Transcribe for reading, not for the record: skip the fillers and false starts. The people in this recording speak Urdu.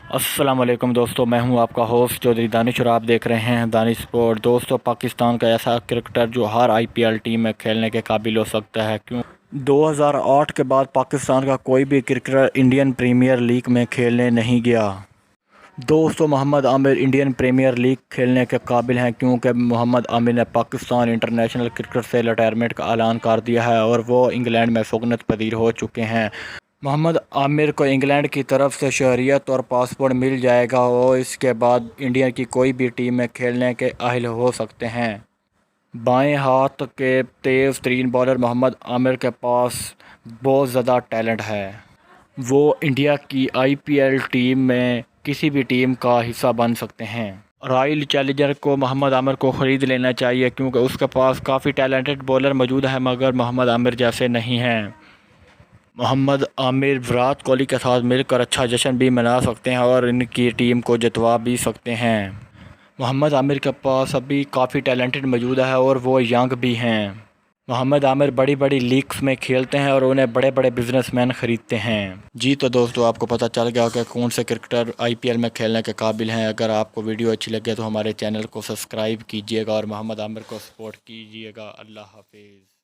السلام علیکم دوستو، میں ہوں آپ کا ہوسٹ چودھری دانش اور آپ دیکھ رہے ہیں دانش سپورٹ۔ دوستو، پاکستان کا ایسا کرکٹر جو ہر IPL ٹیم میں کھیلنے کے قابل ہو سکتا ہے، کیوں 2008 کے بعد پاکستان کا کوئی بھی کرکٹر انڈین پریمیئر لیگ میں کھیلنے نہیں گیا۔ دوستو، محمد عامر انڈین پریمیئر لیگ کھیلنے کے قابل ہیں کیونکہ محمد عامر نے پاکستان انٹرنیشنل کرکٹ سے ریٹائرمنٹ کا اعلان کر دیا ہے اور وہ انگلینڈ میں سکونت پذیر ہو چکے ہیں۔ محمد عامر کو انگلینڈ کی طرف سے شہریت اور پاسپورٹ مل جائے گا اور اس کے بعد انڈیا کی کوئی بھی ٹیم میں کھیلنے کے اہل ہو سکتے ہیں۔ بائیں ہاتھ کے تیز ترین بالر محمد عامر کے پاس بہت زیادہ ٹیلنٹ ہے۔ وہ انڈیا کی IPL ٹیم میں کسی بھی ٹیم کا حصہ بن سکتے ہیں۔ رائل چیلنجر کو محمد عامر کو خرید لینا چاہیے کیونکہ اس کے پاس کافی ٹیلنٹڈ بالر موجود ہیں مگر محمد عامر جیسے نہیں ہیں۔ محمد عامر وراٹ کوہلی کے ساتھ مل کر اچھا جشن بھی منا سکتے ہیں اور ان کی ٹیم کو جتوا بھی سکتے ہیں۔ محمد عامر کے پاس ابھی کافی ٹیلنٹڈ موجود ہے اور وہ ینگ بھی ہیں۔ محمد عامر بڑی بڑی لیگز میں کھیلتے ہیں اور انہیں بڑے بڑے بزنس مین خریدتے ہیں۔ جی تو دوستو، آپ کو پتہ چل گیا کہ کون سے کرکٹر IPL میں کھیلنے کے قابل ہیں۔ اگر آپ کو ویڈیو اچھی لگے تو ہمارے چینل کو سبسکرائب کیجیے گا اور محمد عامر کو سپورٹ کیجیے گا۔ اللہ حافظ۔